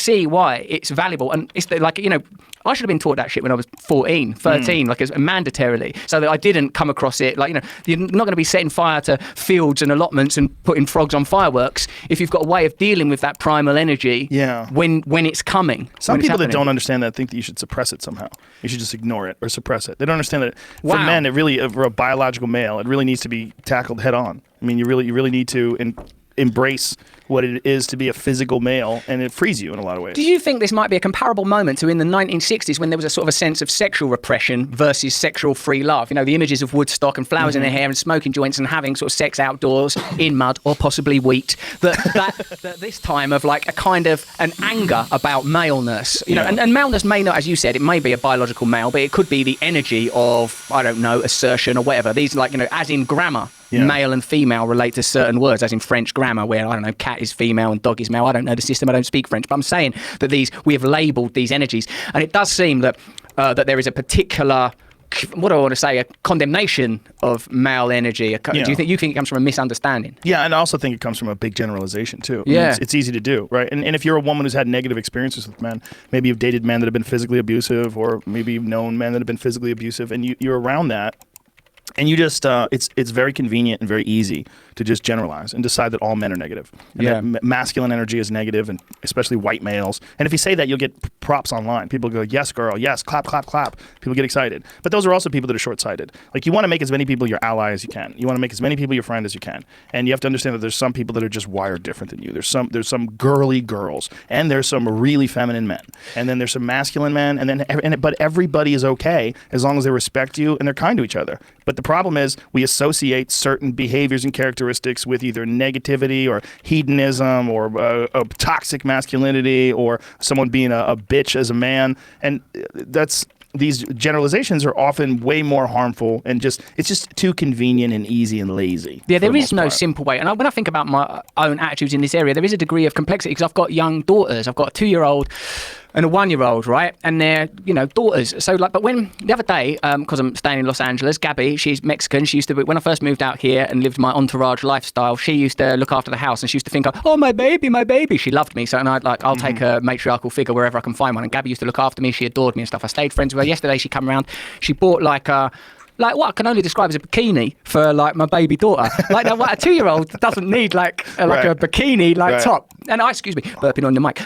see why it's valuable. And it's like, I should have been taught that shit when I was 14, 13, like mandatorily, so that I didn't come across it. Like, you're not going to be setting fire to fields and allotments and putting frogs on fireworks if you've got a way of dealing with that primal energy when it's coming. Some people that don't understand that think that you should suppress it somehow. You should just ignore it or suppress it. They don't understand that for men, it really, for a biological male, it really needs to be tackled head on. I mean, you really need to embrace what it is to be a physical male, and it frees you in a lot of ways. Do you think this might be a comparable moment to in the 1960s when there was a sort of a sense of sexual repression versus sexual free love? The images of Woodstock and flowers in their hair and smoking joints and having sort of sex outdoors in mud or possibly wheat. That this time of like a kind of an anger about maleness, and maleness may not, as you said, it may be a biological male, but it could be the energy of, I don't know, assertion or whatever. These as in grammar. Male and female relate to certain words, as in French grammar, where, I don't know, cat is female and dog is male. I don't know the system, I don't speak French, but I'm saying that we have labelled these energies, and it does seem that there is a particular, what do I want to say, a condemnation of male energy. Do you think it comes from a misunderstanding? Yeah, and I also think it comes from a big generalization too. Yeah. It's easy to do, right? And if you're a woman who's had negative experiences with men, maybe you've dated men that have been physically abusive, or maybe you've known men that have been physically abusive, and you're around that, and you just, it's very convenient and very easy to just generalize and decide that all men are negative. And that masculine energy is negative, and especially white males. And if you say that, you'll get props online. People go, yes, girl, yes, clap, clap, clap. People get excited. But those are also people that are short-sighted. Like, you want to make as many people your ally as you can. You want to make as many people your friend as you can. And you have to understand that there's some people that are just wired different than you. There's some girly girls, and there's some really feminine men. And then there's some masculine men, but everybody is okay as long as they respect you and they're kind to each other. But the problem is we associate certain behaviors and characteristics with either negativity or hedonism or a toxic masculinity or someone being a bitch as a man. And these generalizations are often way more harmful, and it's just too convenient and easy and lazy. Yeah, there is no simple way. And when I think about my own attitudes in this area, there is a degree of complexity because I've got young daughters. I've got a 2-year-old and a 1-year-old, right? And they're, daughters. So but when the other day, because I'm staying in Los Angeles, Gabby, she's Mexican. She used to, when I first moved out here and lived my entourage lifestyle, she used to look after the house, and she used to think, oh, my baby. She loved me. So, and I'll take a matriarchal figure wherever I can find one. And Gabby used to look after me. She adored me and stuff. I stayed friends with her. Yesterday, she came around. She bought like what I can only describe as a bikini for like my baby daughter. Like now, a 2-year-old doesn't need like a bikini top. And excuse me, burping on the mic.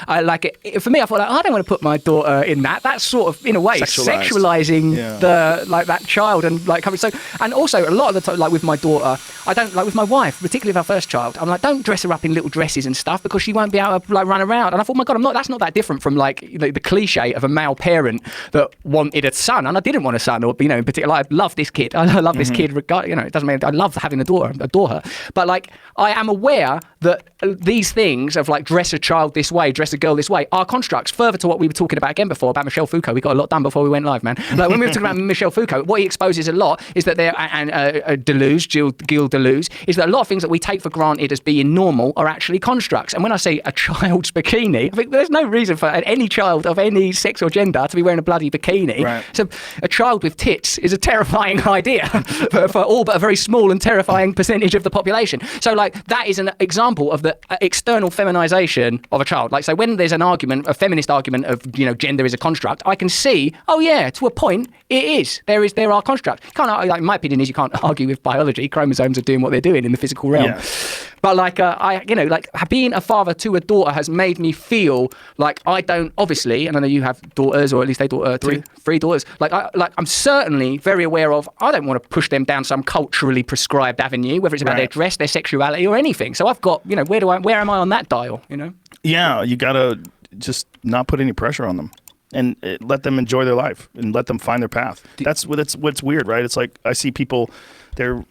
For me, I thought I don't want to put my daughter in that. That's sort of in a way sexualizing that child and coming. So, and also a lot of the time, like with my daughter, I don't with my wife, particularly with our first child. I'm like, don't dress her up in little dresses and stuff because she won't be able to run around. And I thought, my God, that's not that different from the cliche of a male parent that wanted a son, and I didn't want a son, or in particular, I love this kid. I love this kid. It doesn't mean I love having a daughter. I adore her. But I am aware that these things of dress a child this way, dress a girl this way, are constructs. Further to what we were talking about again before about Michel Foucault. We got a lot done before we went live, man. When we were talking about Michel Foucault, what he exposes a lot is that Gilles Deleuze, is that a lot of things that we take for granted as being normal are actually constructs. And when I say a child's bikini, I think there's no reason for any child of any sex or gender to be wearing a bloody bikini. Right. So a child with tits is a terrifying idea for all but a very small and terrifying percentage of the population. So that is an example of the external feminization of a child. So when there's an argument, a feminist argument of gender is a construct, I can see, oh yeah, to a point it is. There are constructs. My opinion is you can't argue with biology. Chromosomes are doing what they're doing in the physical realm. Yeah. But being a father to a daughter has made me feel like I don't, obviously, and I know you have daughters, or at least three daughters. I'm certainly very aware of, I don't want to push them down some culturally prescribed avenue, whether it's about their dress, their sexuality, or anything. So I've got, where am I on that dial? Yeah, you gotta just not put any pressure on them. And let them enjoy their life and let them find their path. That's what's weird, right? It's like I see people, they're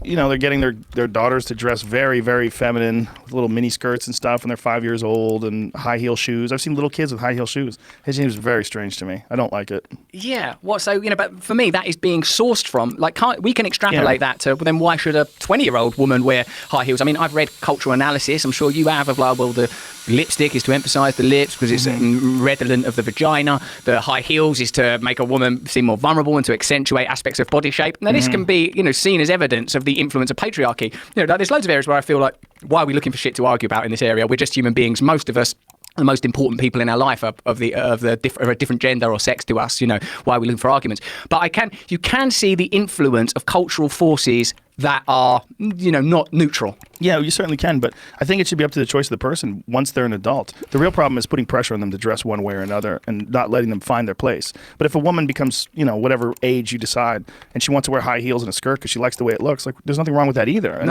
getting their daughters to dress very, very feminine with little mini skirts and stuff when they're 5 years old and high heel shoes. I've seen little kids with high heel shoes. It seems very strange to me. I don't like it. Yeah. But for me, that is being sourced from, we can extrapolate that to, well, then why should a 20-year-old woman wear high heels? I mean, I've read cultural analysis. I'm sure you have of the lipstick is to emphasize the lips because it's redolent of the vagina. The high heels is to make a woman seem more vulnerable and to accentuate aspects of body shape. Now, this can be, seen as evidence of the influence of patriarchy. There's loads of areas where I feel like, why are we looking for shit to argue about in this area? We're just human beings. Most of us the most important people in our life of a different gender or sex to us, why we look for arguments. But you can see the influence of cultural forces that are, not neutral. Yeah, you certainly can, but I think it should be up to the choice of the person once they're an adult. The real problem is putting pressure on them to dress one way or another and not letting them find their place. But if a woman becomes, whatever age you decide, and she wants to wear high heels and a skirt because she likes the way it looks, like there's nothing wrong with that either. And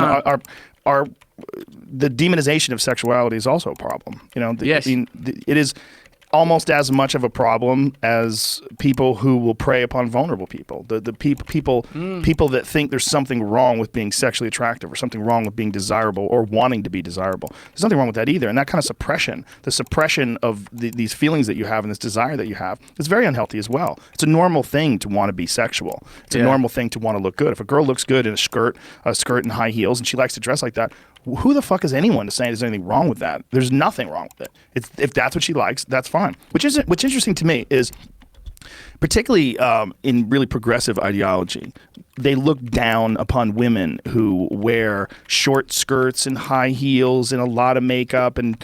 the demonization of sexuality is also a problem. Yes. It is almost as much of a problem as people who will prey upon vulnerable people. The people that think there's something wrong with being sexually attractive or something wrong with being desirable or wanting to be desirable. There's nothing wrong with that either. And that kind of suppression, the suppression of these feelings that you have and this desire that you have, is very unhealthy as well. It's a normal thing to want to be sexual. It's a normal thing to want to look good. If a girl looks good in a skirt and high heels, and she likes to dress like that, who the fuck is anyone to say there's anything wrong with that? There's nothing wrong with it. If that's what she likes, that's fine. What's interesting to me is, particularly in really progressive ideology, they look down upon women who wear short skirts and high heels and a lot of makeup and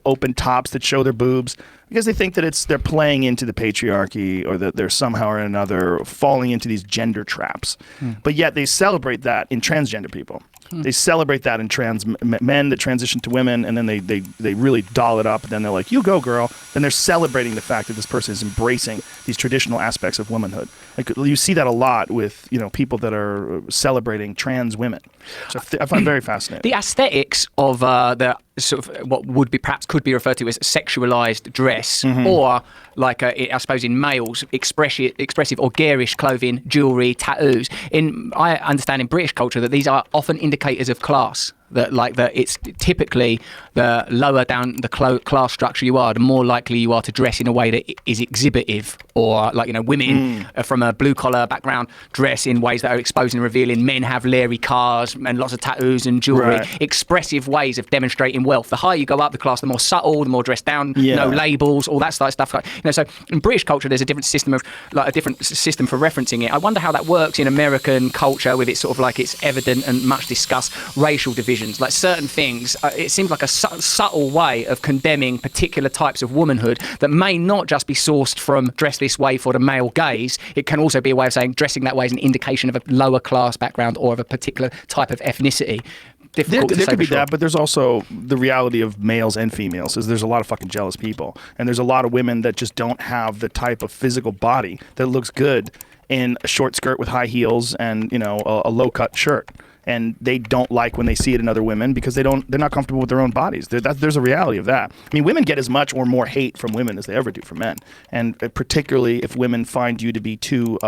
open tops that show their boobs, because they think that they're playing into the patriarchy, or that they're somehow or another falling into these gender traps. But yet they celebrate that in transgender people. They celebrate that in trans men that transition to women, and then they really doll it up. And then they're like, "You go, girl." Then they're celebrating the fact that this person is embracing these traditional aspects of womanhood. Like, you see that a lot with people that are celebrating trans women. So I find very fascinating. The aesthetics of the sort of what could be referred to as sexualized dress, or like I suppose in males, expressive or garish clothing, jewelry, tattoos. I understand in British culture that these are often indicators of class. That it's typically the lower down the class structure you are, the more likely you are to dress in a way that is exhibitive, or women from a blue collar background dress in ways that are exposing and revealing. Men have leery cars and lots of tattoos and jewelry, expressive ways of demonstrating wealth. The higher you go up the class, the more subtle, the more dressed down, no labels, all that sort of stuff. So in British culture, there's a different system for referencing it. I wonder how that works in American culture, with its sort of its evident and much discussed racial division. Like certain things, it seems like a subtle way of condemning particular types of womanhood that may not just be sourced from dress this way for the male gaze. It can also be a way of saying dressing that way is an indication of a lower class background or of a particular type of ethnicity. There could be that, but there's also the reality of males and females. Is there's a lot of fucking jealous people, and there's a lot of women that just don't have the type of physical body that looks good in a short skirt with high heels and a low cut shirt. And they don't like when they see it in other women because they're not comfortable with their own bodies. There's a reality of that. I mean, women get as much or more hate from women as they ever do from men, and particularly if women find you to be too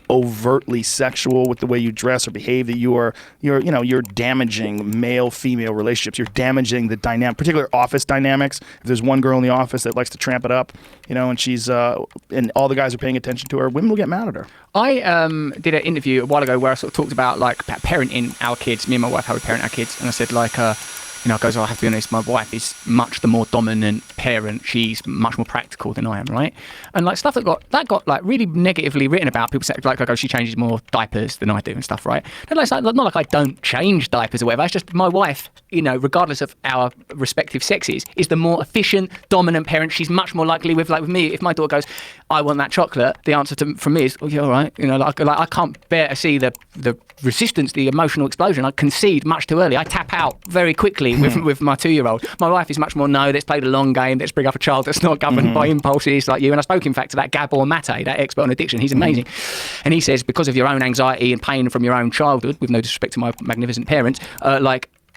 overtly sexual with the way you dress or behave, that you're damaging male-female relationships. You're damaging the particular office dynamics. If there's one girl in the office that likes to tramp it up, and she's and all the guys are paying attention to her, women will get mad at her. I did an interview a while ago where I sort of talked about parenting our kids. Me and my wife, how we parent our kids, and I said I have to be honest, my wife is much the more dominant parent. She's much more practical than I am, right? And stuff that got really negatively written about. People say she changes more diapers than I do and stuff, right? And it's not like I don't change diapers or whatever. It's just my wife, regardless of our respective sexes, is the more efficient, dominant parent. She's much more likely with me. If my daughter goes, "I want that chocolate," the answer from me is, "Oh, yeah, all right." I can't bear to see the resistance, the emotional explosion. I concede much too early. I tap out very quickly with my 2-year-old. My wife is much more, no, let's play the long game. Let's bring up a child that's not governed by impulses like you. And I spoke, in fact, to that Gabor Mate, that expert on addiction. He's amazing. And he says, because of your own anxiety and pain from your own childhood, with no disrespect to my magnificent parents,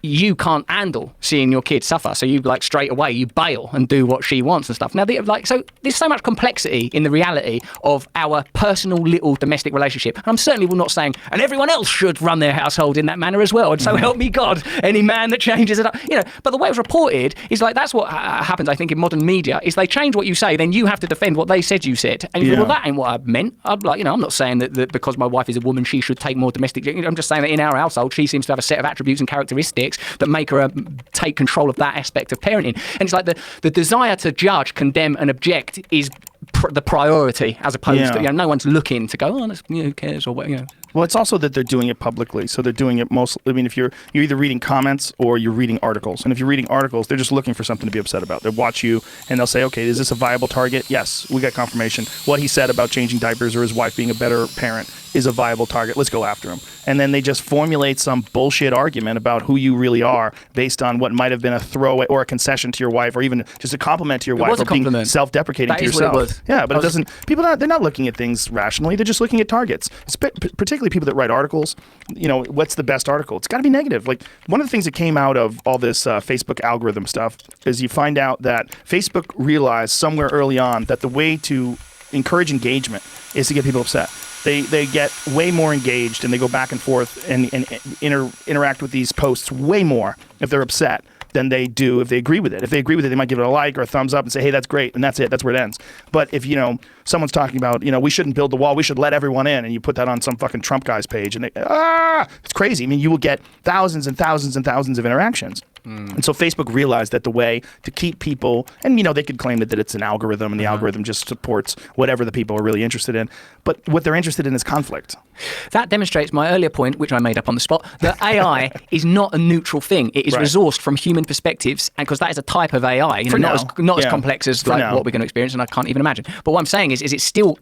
you can't handle seeing your kids suffer, so you straight away you bail and do what she wants and stuff. Now, so there's so much complexity in the reality of our personal little domestic relationship. And I'm certainly not saying, and everyone else should run their household in that manner as well. And so help me God, any man that changes it up, But the way it was reported is that's what happens. I think in modern media is they change what you say, then you have to defend what they said you said. And you go, well, that ain't what I meant. I'm not saying that because my wife is a woman, she should take more domestic. I'm just saying that in our household, she seems to have a set of attributes and characteristics that make her take control of that aspect of parenting. And it's the desire to judge, condemn and object is the priority, as opposed to no one's looking to go, who cares, or Well, it's also that they're doing it publicly. So they're doing it I mean, if you're either reading comments or you're reading articles. And if you're reading articles, they're just looking for something to be upset about. They'll watch you and they'll say, okay, is this a viable target? Yes, we got confirmation. What he said about changing diapers or his wife being a better parent is a viable target. Let's go after him. And then they just formulate some bullshit argument about who you really are based on what might have been a throwaway or a concession to your wife or even just a compliment to your wife was a or being compliment. self-deprecating to That is what it yourself. was. Yeah, but it doesn't. They're not looking at things rationally. They're just looking at targets. Particularly people that write articles. You know, what's the best article? It's got to be negative. Like one of the things that came out of all this Facebook algorithm stuff is you find out that Facebook realized somewhere early on that the way to encourage engagement is to get people upset. They get way more engaged and they go back and forth and interact with these posts way more if they're upset than they do if they agree with it. If they agree with it, they might give it a like or a thumbs up and say, hey, that's great, and that's it. That's where it ends. But if, someone's talking about, we shouldn't build the wall, we should let everyone in, and you put that on some fucking Trump guy's page, and it's crazy. I mean, you will get thousands and thousands and thousands of interactions. And so Facebook realized that the way to keep people, and they could claim that it's an algorithm and the algorithm just supports whatever the people are really interested in, but what they're interested in is conflict. That demonstrates my earlier point, which I made up on the spot, that AI is not a neutral thing. It is resourced from human perspectives, and because that is a type of AI, not as complex as what we're going to experience, and I can't even imagine. But what I'm saying is it's still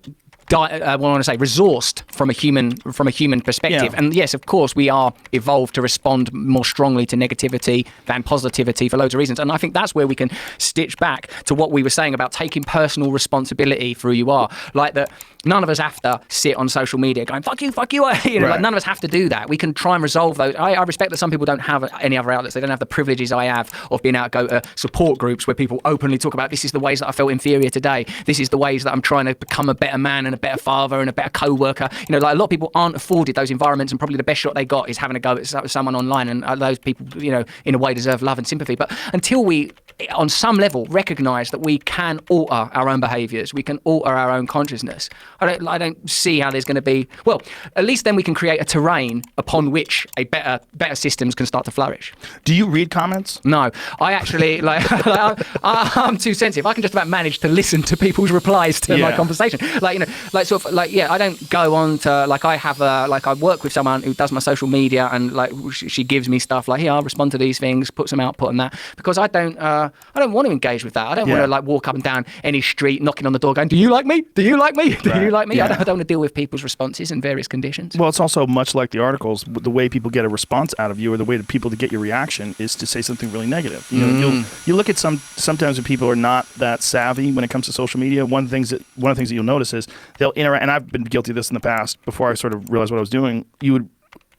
resourced from a human perspective. Yeah. And yes, of course, we are evolved to respond more strongly to negativity than positivity for loads of reasons. And I think that's where we can stitch back to what we were saying about taking personal responsibility for who you are. Like that, none of us have to sit on social media going, fuck you. Like none of us have to do that. We can try and resolve those. I respect that some people don't have any other outlets. They don't have the privileges I have of being able to go to support groups where people openly talk about, this is the ways that I felt inferior today. This is the ways that I'm trying to become a better man and a better father and a better co-worker. Like a lot of people aren't afforded those environments, and probably the best shot they got is having a go at someone online, and those people, in a way deserve love and sympathy. But until we, on some level, recognise that we can alter our own behaviours, we can alter our own consciousness, I don't see how there's going to be, well, at least then we can create a terrain upon which a better systems can start to flourish. Do you read comments? No, I actually I'm too sensitive. I can just about manage to listen to people's replies to my conversation. I don't go on to, I work with someone who does my social media, and she gives me stuff like, here, I'll respond to these things, put some output on that, because I don't want to engage with that. I don't want to walk up and down any street knocking on the door going, do you like me? Do you like me? Do you like me? I don't want to deal with people's responses in various conditions. Well, it's also much like the articles. The way people get a response out of you, or the way that people to get your reaction, is to say something really negative. You look at sometimes when people are not that savvy when it comes to social media. One of the things that you'll notice is they'll interact, and I've been guilty of this in the past. Before I sort of realized what I was doing, you would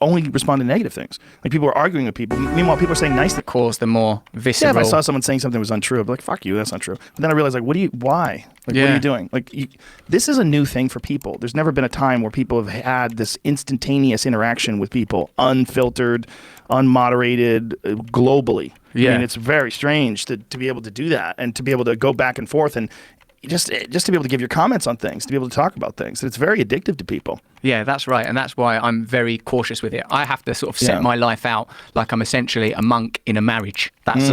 only respond to negative things. Like people are arguing with people. Meanwhile, people are saying nice things. Cause the more visceral. Yeah, if I saw someone saying something was untrue, I'd be like, fuck you, that's not true. But then I realized, why? What are you doing? This is a new thing for people. There's never been a time where people have had this instantaneous interaction with people, unfiltered, unmoderated, globally. Yeah. I mean, it's very strange to be able to do that and to be able to go back and forth and just to be able to give your comments on things, to be able to talk about things. It's very addictive to people. Yeah, that's right. And that's why I'm very cautious with it. I have to sort of set my life out like I'm essentially a monk in a marriage. That's